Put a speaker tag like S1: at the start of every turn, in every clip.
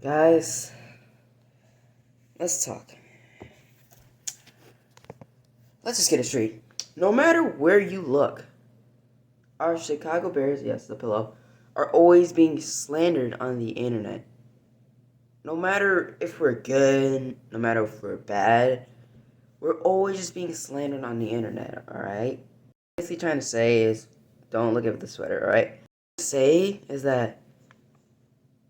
S1: Guys, let's talk. Let's just get it straight. No matter where you look, our Chicago Bears, yes, the pillow, are always being slandered on the internet. No matter if we're good, no matter if we're bad, we're always just being slandered on the internet, alright? Basically trying to say is, don't look at the sweater, alright? What I'm say is that,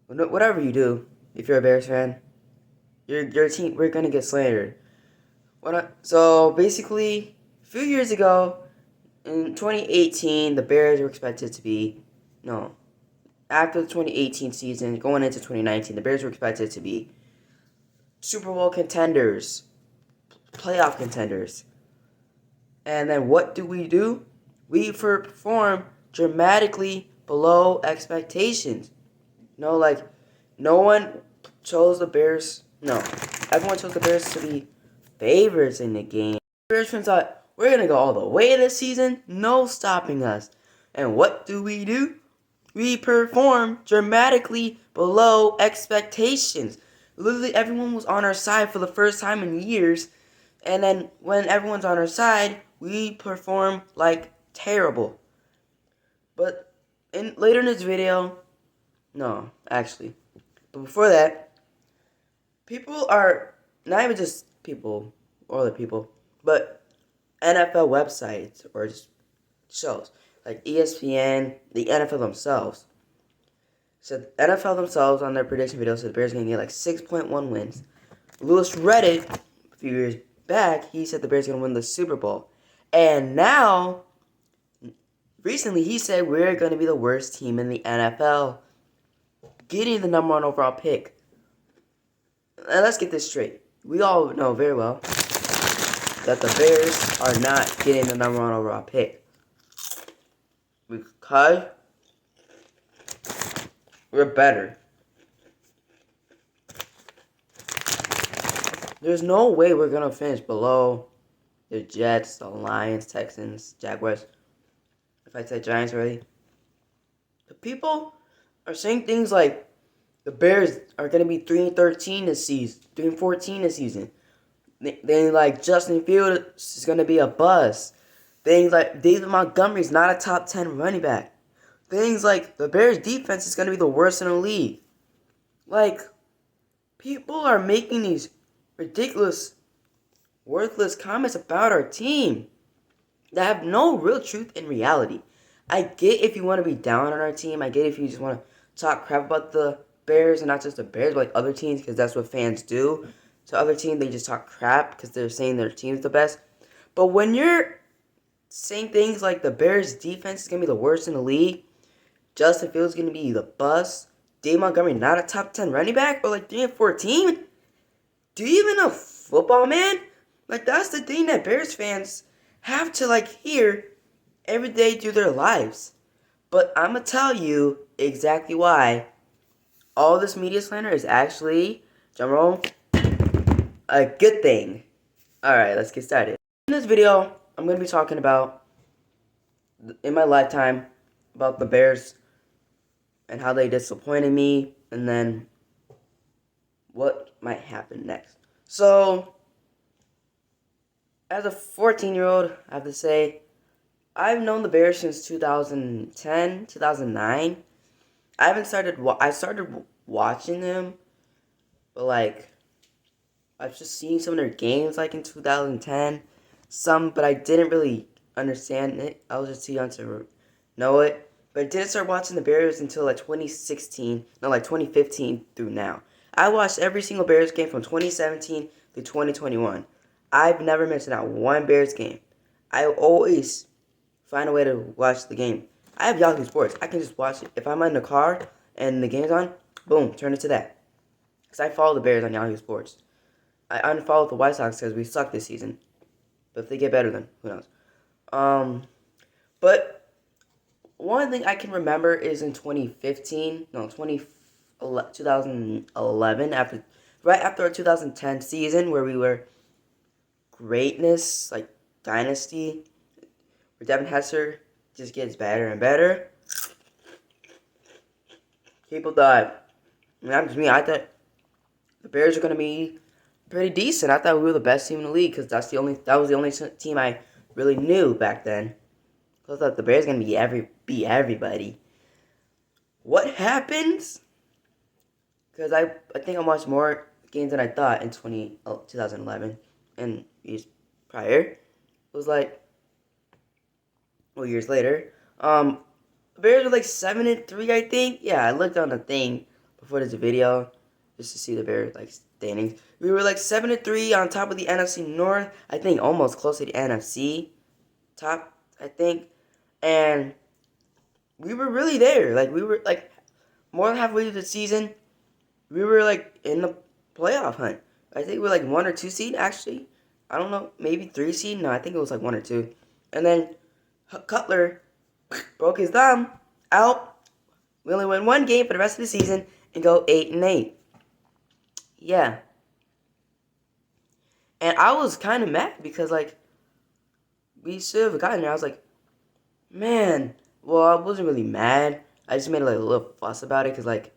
S1: whatever you do, if you're a Bears fan, your team, we're gonna get slandered. So basically, a few years ago, in 2018, the Bears were expected to be, no, after the 2018 season, going into 2019, the Bears were expected to be Super Bowl contenders, playoff contenders. And then what do? We perform dramatically below expectations. No one chose the Bears. No, everyone chose the Bears to be favorites in the game. Bears fans thought, we're going to go all the way this season, no stopping us. And what do? We perform dramatically below expectations. Literally everyone was on our side for the first time in years. And then when everyone's on our side, we perform like terrible. But later in this video, no, actually. But before that, people are not even just people or other people, but NFL websites or just shows like ESPN, the NFL themselves. So the NFL themselves on their prediction video said the Bears are going to get like 6.1 wins. Louis Reddit, a few years back, he said the Bears are going to win the Super Bowl. And now, recently he said we're going to be the worst team in the NFL, getting the number 1 overall pick. And let's get this straight. We all know very well that the Bears are not getting the number 1 overall pick. Because we're better. There's no way we're going to finish below the Jets, the Lions, Texans, Jaguars. If I said Giants already. The people are saying things like the Bears are going to be 3-13 this season, 3-14 this season. They like Justin Fields is going to be a bust. Things like David Montgomery's not a top 10 running back. Things like the Bears defense is going to be the worst in the league. Like, people are making these ridiculous, worthless comments about our team that have no real truth in reality. I get if you want to be down on our team. I get if you just want to talk crap about the Bears and not just the Bears, but like other teams, because that's what fans do. To other teams, they just talk crap because they're saying their team's the best. But when you're saying things like the Bears' defense is going to be the worst in the league, Justin Fields is going to be the bust, Dave Montgomery not a top 10 running back, or like 3-14, do you even know football, man? Like, that's the thing that Bears fans have to like hear every day through their lives. But I'm going to tell you exactly why all this media slander is actually, drumroll, a good thing. Alright, let's get started. In this video, I'm going to be talking about, in my lifetime, about the Bears and how they disappointed me, and then what might happen next. So, as a 14-year-old, I have to say, I've known the Bears since 2010, 2009. I started watching them, but like, I've just seen some of their games like in 2010. But I didn't really understand it. I was just too young to know it. But I didn't start watching the Bears until like 2016, no, like 2015 through now. I watched every single Bears game from 2017 to 2021. I've never missed out one Bears game. I always find a way to watch the game. I have Yahoo Sports. I can just watch it. If I'm in the car and the game's on, boom, turn it to that. Because I follow the Bears on Yahoo Sports. I unfollowed the White Sox because we suck this season. But if they get better, then who knows? But one thing I can remember is in 2011, right after our 2010 season, where we were greatness, like dynasty, where Devin Hester just gets better and better. People thought, not just me, I thought the Bears are going to be pretty decent. I thought we were the best team in the league because that was the only team I really knew back then. So I thought the Bears were going to beat everybody. What happens? Because I think I watched more games than I thought in 2011 and years prior. It was like, well, years later. The Bears were like 7-3, I think. Yeah, I looked on the thing before this video just to see the Bears like standings. We were like 7-3 on top of the NFC North. I think almost close to the NFC top, I think. And we were really there. Like we were like more than halfway through the season. We were like in the playoff hunt. I think we were like 1 or 2 seed actually. I don't know, maybe 3 seed. No, I think it was like 1 or 2. And then Cutler broke his thumb out. We only win 1 game for the rest of the season and go 8-8. Yeah. And I was kind of mad because like we should have gotten there. I was like, man. Well, I wasn't really mad. I just made like a little fuss about it because like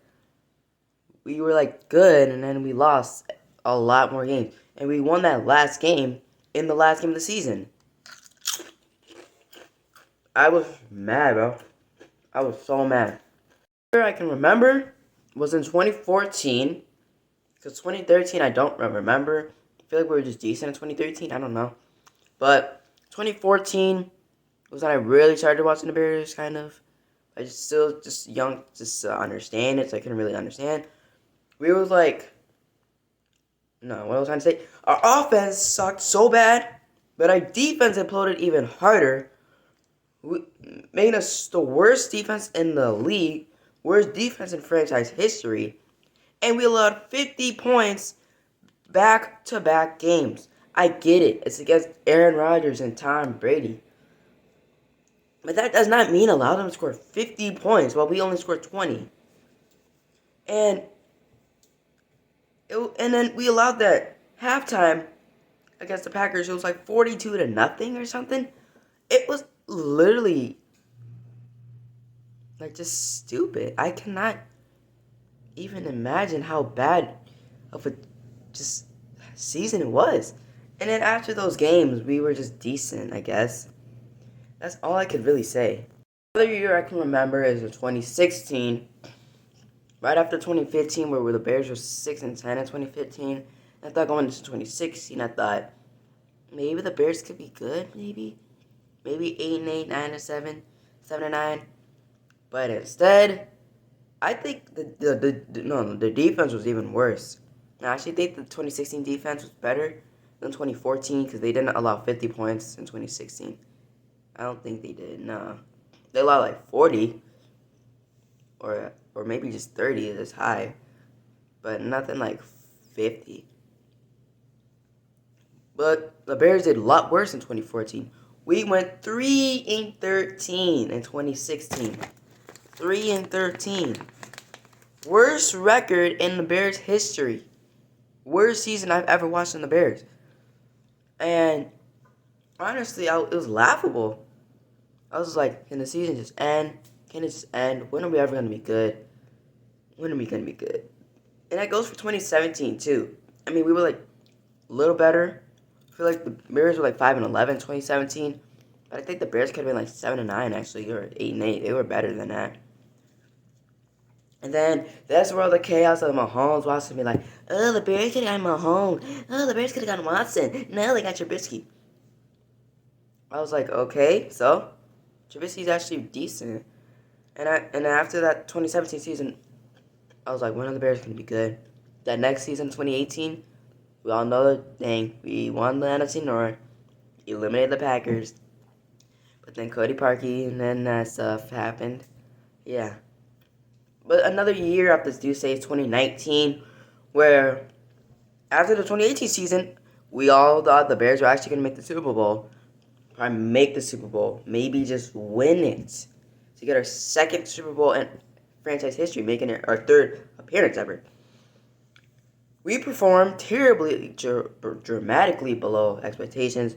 S1: we were like good and then we lost a lot more games and we won that last game in the last game of the season. I was mad, bro. I was so mad. I can remember was in 2014, because 2013 I don't remember. I feel like we were just decent in 2013. I don't know, but 2014 was when I really started watching the Bears. Kind of, I just still just young, just to understand it, so I couldn't really understand. We was like, no, what I was trying to say, our offense sucked so bad, but our defense imploded even harder, making us the worst defense in the league, worst defense in franchise history, and we allowed 50 points back-to-back games. I get it. It's against Aaron Rodgers and Tom Brady. But that does not mean allow them to score 50 points while we only scored 20. And then we allowed that halftime against the Packers. It was like 42-0 or something. It was literally like just stupid. I cannot even imagine how bad of a just season it was. And then after those games, we were just decent, I guess. That's all I could really say. Another year I can remember is in 2016. Right after 2015, where the Bears were 6-10 in 2015. I thought going into 2016, I thought maybe the Bears could be good, maybe 8-8, 9-7, 7-9. But instead, I think the defense was even worse. I actually think the 2016 defense was better than 2014 because they didn't allow 50 points in 2016. I don't think they did. No, they allowed like 40 or maybe just 30 is high, but nothing like 50. But the Bears did a lot worse in 2014. We went 3-13 in 2016. 3-13. Worst record in the Bears' history. Worst season I've ever watched in the Bears. And honestly, it was laughable. I was like, can the season just end? Can it just end? When are we ever going to be good? When are we going to be good? And that goes for 2017, too. I mean, we were, like, a little better. I feel like the Bears were, like, 5-11 in 2017. But I think the Bears could have been, like, 7-9, actually, or 8-8. They were better than that. And then that's where all the chaos of Mahomes watching me like, oh, the Bears could have got Mahomes. Oh, the Bears could have got Watson. Now they got Trubisky. I was like, okay, so Trubisky's actually decent. And after that 2017 season, I was like, when are the Bears going to be good? That next season, 2018, we all know the thing. We won the NFC North, eliminated the Packers. But then Cody Parkey and then that stuff happened. Yeah. But another year after this, do say 2019, where after the 2018 season, we all thought the Bears were actually going to make the Super Bowl. Probably make the Super Bowl. Maybe just win it. To get our second Super Bowl in franchise history, making it our third appearance ever. We performed terribly, dramatically below expectations.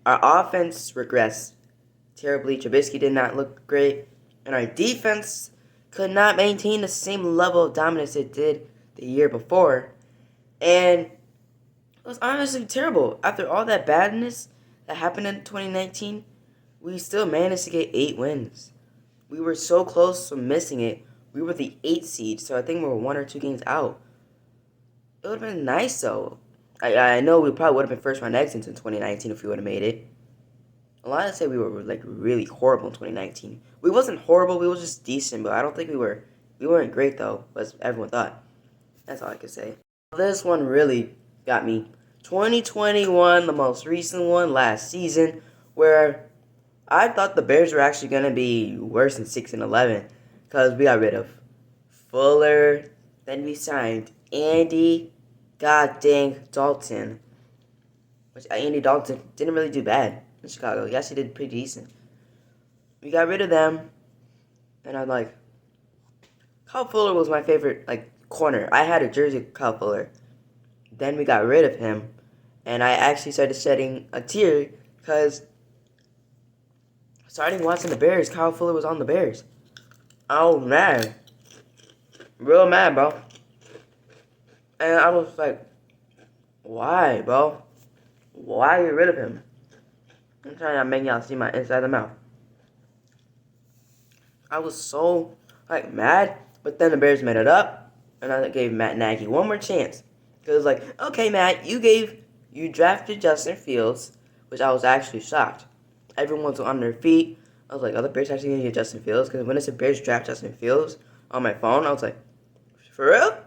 S1: Our offense regressed terribly. Trubisky did not look great. And our defense could not maintain the same level of dominance it did the year before. And it was honestly terrible. After all that badness that happened in 2019, we still managed to get 8 wins. We were so close to missing it. We were the 8th seed, so I think we were 1 or 2 games out. It would have been nice, though. I know we probably would have been first round exits in 2019 if we would have made it. A lot of say we were like really horrible in 2019. We wasn't horrible. We was just decent, but I don't think we were. We weren't great though, as everyone thought. That's all I could say. This one really got me. 2021, the most recent one last season, where I thought the Bears were actually gonna be worse than 6-11, because we got rid of Fuller, then we signed Andy, God dang Dalton, which Andy Dalton didn't really do bad in Chicago. He actually did pretty decent. We got rid of them, and I'm like, Kyle Fuller was my favorite corner. I had a jersey of Kyle Fuller. Then we got rid of him, and I actually started shedding a tear because starting watching the Bears, Kyle Fuller was on the Bears. Oh man, real mad, bro. And I was like, why, bro? Why get rid of him? I'm trying to make y'all see my inside of the mouth. I was so mad, but then the Bears made it up, and I gave Matt Nagy one more chance. Because okay, Matt, you drafted Justin Fields, which I was actually shocked. Everyone's on their feet. I was like, are the Bears actually going to get Justin Fields? Because when it said Bears draft Justin Fields on my phone, I was like, for real?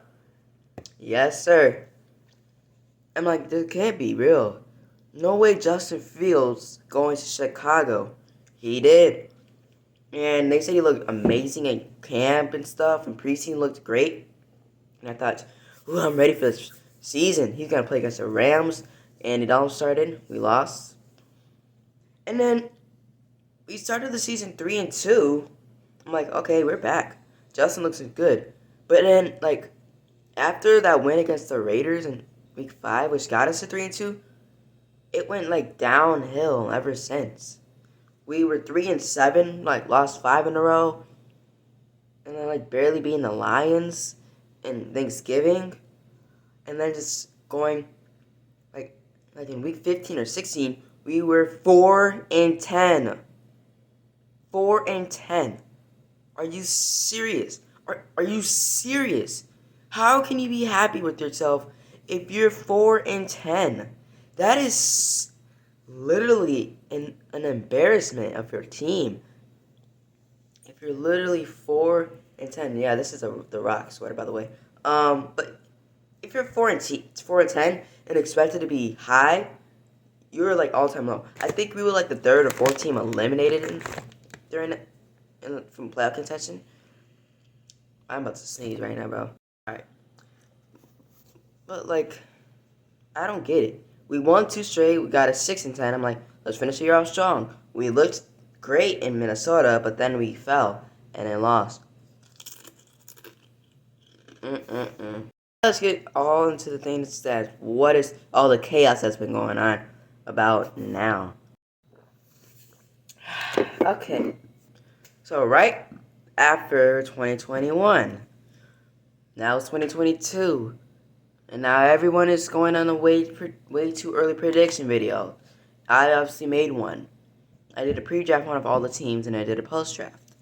S1: Yes, sir. I'm like, this can't be real. No way Justin Fields going to Chicago. He did. And they said he looked amazing at camp and stuff, and preseason looked great. And I thought, ooh, I'm ready for this season. He's going to play against the Rams. And it all started. We lost. And then we started the season 3-2. I'm like, okay, we're back. Justin looks good. But then, after that win against the Raiders in week 5, which got us to 3-2, it went, downhill ever since. We were 3-7, lost 5 in a row. And then, barely beating the Lions in Thanksgiving. And then just going, in week 15 or 16, we were 4-10. 4-10. Are you serious? Are you serious? How can you be happy with yourself if you're 4-10? That is literally an embarrassment of your team. If you're literally 4-10, yeah, this is the Rock sweater, by the way. But if you're 4-10 and expected to be high, you're all-time low. I think we were the 3rd or 4th team eliminated from playoff contention. I'm about to sneeze right now, bro. Alright. But I don't get it. We won 2 straight, we got a 6-10. I'm like, let's finish the year off strong. We looked great in Minnesota, but then we fell and then lost. Let's get all into the things that what is all the chaos that's been going on about now. Okay. So right after 2021, now it's 2022, and now everyone is going on a way too early prediction video. I obviously made one. I did a pre-draft one of all the teams, and I did a post-draft.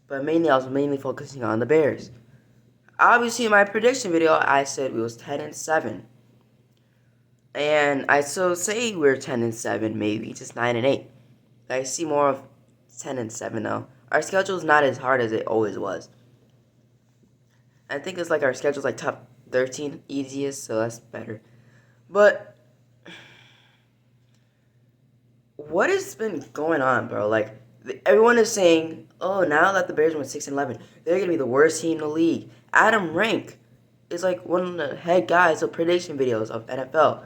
S1: But mainly, I was mainly focusing on the Bears. Obviously, in my prediction video, I said we was 10-7. And I still say we're 10-7, maybe just 9-8. I see more of 10-7 though. Our schedule is not as hard as it always was. I think it's our schedule's top 13 easiest, so that's better. But what has been going on, bro? Everyone is saying, oh, now that the Bears went 6-11, they're gonna be the worst team in the league. Adam Rank is one of the head guys of prediction videos of NFL.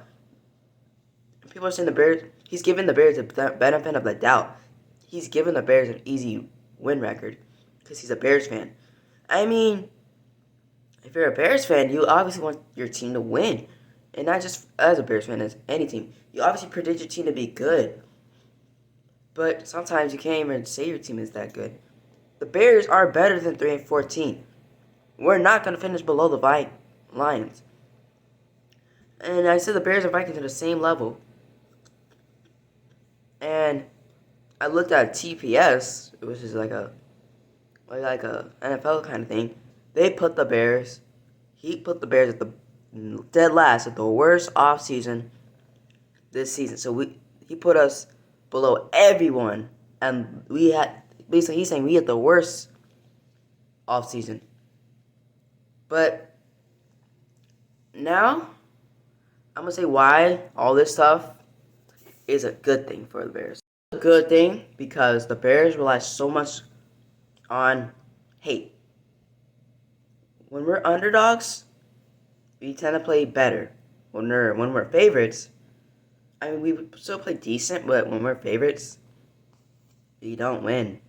S1: People are saying the Bears. He's giving the Bears the benefit of the doubt. He's giving the Bears an easy win record because he's a Bears fan. I mean, if you're a Bears fan, you obviously want your team to win. And not just as a Bears fan, as any team. You obviously predict your team to be good. But sometimes you can't even say your team is that good. The Bears are better than 3-14. We're not going to finish below the Lions. And I said the Bears and Vikings are the same level. And I looked at TPS, which is like a NFL kind of thing. They put the Bears. He put the Bears at the dead last at the worst off season this season. So he put us below everyone, and we had basically he's saying we had the worst off season. But now I'm gonna say why all this stuff is a good thing for the Bears. A good thing because the Bears rely so much on hate. When we're underdogs, we tend to play better. When we're favorites, I mean we still play decent, but when we're favorites, we don't win.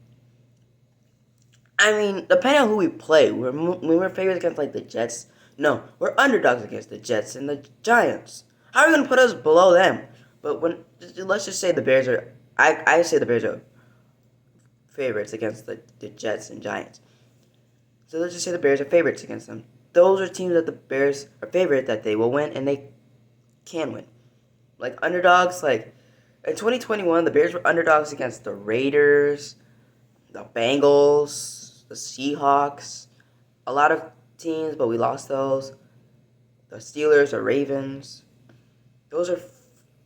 S1: I mean, depending on who we play, when we're favorites against like the Jets, no, we're underdogs against the Jets and the Giants. How are we gonna put us below them? But let's just say the Bears are, I say the Bears are favorites against the Jets and Giants. So let's just say the Bears are favorites against them. Those are teams that the Bears are favorite that they will win and they can win. Like underdogs, like in 2021, the Bears were underdogs against the Raiders, the Bengals, the Seahawks, a lot of teams, but we lost those. The Steelers, the Ravens. Those are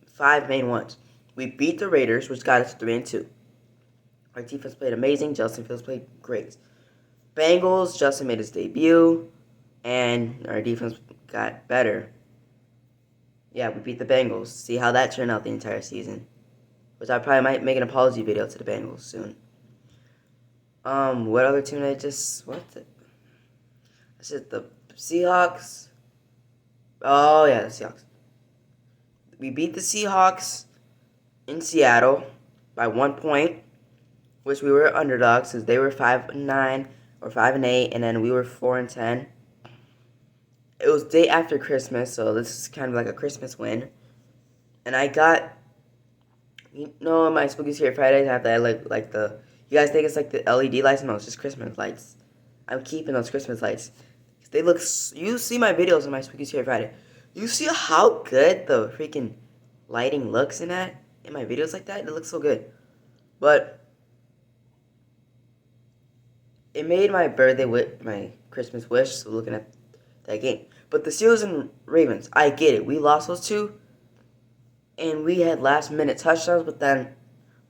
S1: five main ones. We beat the Raiders, which got us 3-2. Our defense played amazing. Justin Fields played great. Bengals, Justin made his debut, and our defense got better. Yeah, we beat the Bengals. See how that turned out the entire season. Which I probably might make an apology video to the Bengals soon. What other team did I just... I said the Seahawks. Oh, yeah, the Seahawks. We beat the Seahawks in Seattle by 1 point, which we were underdogs because they were 5-9 or 5-8, and then we were 4-10. It was day after Christmas, so this is kind of like a Christmas win. And I got, my Spooky Scary Fridays, I have that, like the, you guys think it's like the LED lights? No, it's just Christmas lights. I'm keeping those Christmas lights. They look, you see my videos on my Spooky Scary Friday. You see how good the freaking lighting looks in my videos like that? It looks so good. But it made my my Christmas wish, so looking at that game. But the Steelers and Ravens, I get it. We lost those two, and we had last-minute touchdowns, but then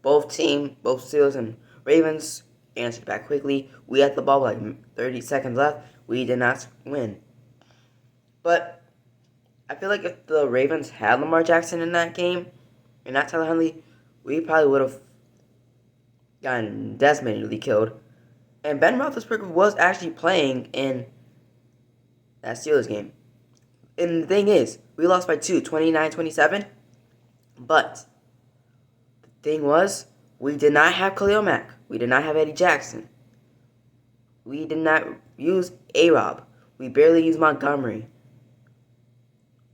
S1: both Steelers and Ravens answered back quickly. We had the ball with like 30 seconds left. We did not win. But I feel like if the Ravens had Lamar Jackson in that game, and not Tyler Huntley, we probably would have gotten decimatedly killed. And Ben Roethlisberger was actually playing in that Steelers game. And the thing is, we lost by 2, 29-27. But the thing was, we did not have Khalil Mack. We did not have Eddie Jackson. We did not use A-Rob. We barely used Montgomery.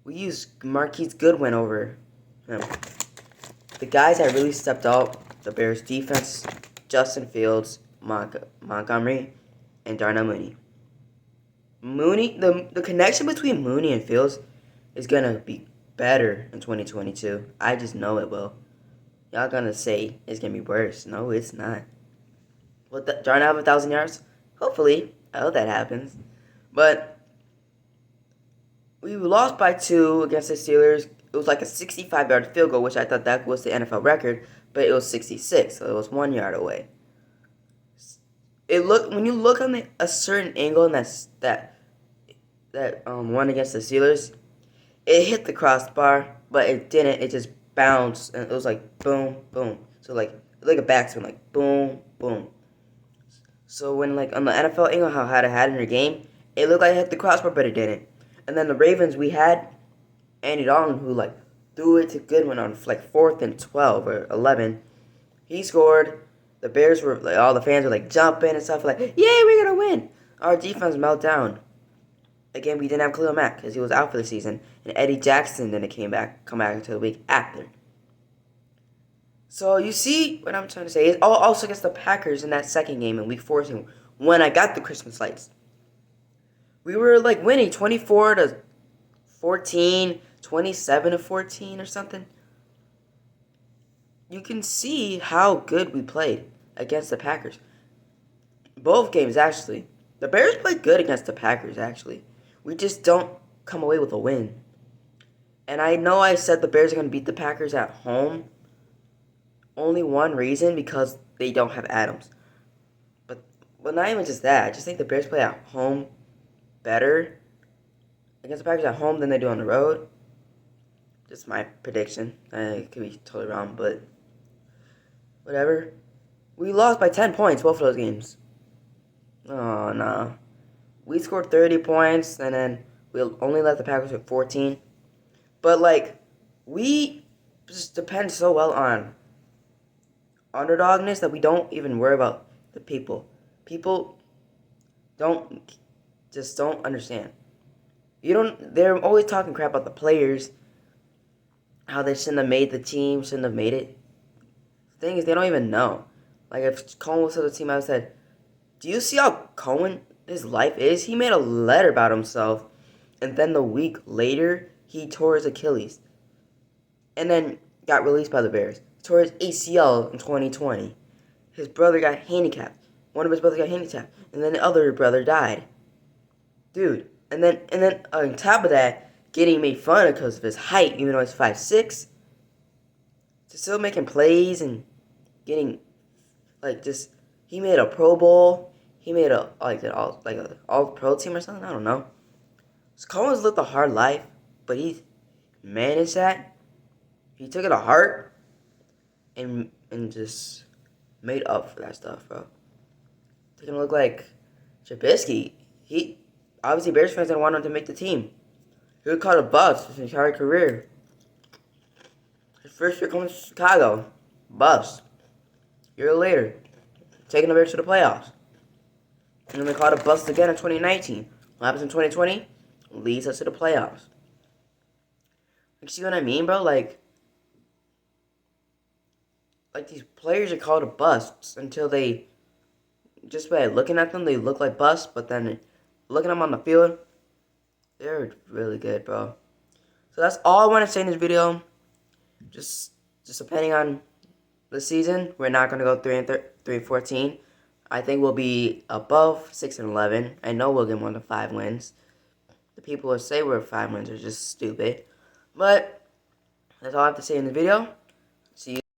S1: We used Marquise Goodwin over him. The guys that really stepped up, the Bears defense, Justin Fields, Montgomery, and Darnell Mooney. The connection between Mooney and Fields is going to be better in 2022. I just know it will. Y'all going to say it's going to be worse. No, it's not. Will Darnell have 1,000 yards? Hopefully. I hope that happens. But we lost by 2 against the Steelers. It was like a 65-yard field goal, which I thought that was the NFL record, but it was 66, so it was 1 yard away. When you look on a certain angle, and that one against the Steelers, it hit the crossbar, but it didn't. It just bounced, and it was like boom, boom. So like a backswing, like boom, boom. So when like on the NFL angle, how it had in their game, it looked like it hit the crossbar, but it didn't. And then the Ravens, we had Andy Dalton, who like threw it to Goodwin on like 4th and 12 or 11. He scored. The Bears were like, all the fans were like jumping and stuff, like, yay, we're gonna win. Our defense melted down. Again, we didn't have Khalil Mack because he was out for the season, and Eddie Jackson didn't come back until the week after. So you see what I'm trying to say? It's also against the Packers in that second game in Week 14 when I got the Christmas lights. We were like winning 24-14, 27-14 or something. You can see how good we played against the Packers. Both games, actually. The Bears played good against the Packers, actually. We just don't come away with a win. And I know I said the Bears are going to beat the Packers at home. Only one reason, because they don't have Adams. But not even just that. I just think the Bears play at home better against the Packers at home than they do on the road. Just my prediction. I could be totally wrong, but whatever. We lost by 10 points both of those games. Oh, no. We scored 30 points, and then we only let the Packers with 14. But, like, we just depend so well on underdogness that we don't even worry about the people. People don't understand. They're always talking crap about the players, how they shouldn't have made the team, shouldn't have made it. The thing is, they don't even know. Like, if Cohen was to the team, I would have said, do you see how Cohen, his life is? He made a letter about himself, and then the week later, he tore his Achilles. And then got released by the Bears. He tore his ACL in 2020. His brother got handicapped. One of his brothers got handicapped. And then the other brother died. Dude. And then on top of that, getting made fun of because of his height, even though he's 5'6". Still making plays and getting, like, just, he made a Pro Bowl. He made an all-pro team or something. I don't know. So Cohen's lived a hard life, but he managed that. He took it to heart and just made up for that stuff, bro. He's gonna look like Trubisky. Obviously Bears fans didn't want him to make the team. He was called a bust his entire career. His first year coming to Chicago, bust. A year later, taking the Bears to the playoffs. And then they called a bust again in 2019. What happens in 2020? Leads us to the playoffs. You see what I mean, bro? Like these players are called a busts until they, just by looking at them, they look like busts, but then looking at them on the field, they're really good, bro. So that's all I want to say in this video. Just depending on the season, we're not gonna go 3-14. I think we'll be above 6-11. I know we'll get more than 5 wins. The people who say we're 5 wins are just stupid. But that's all I have to say in the video.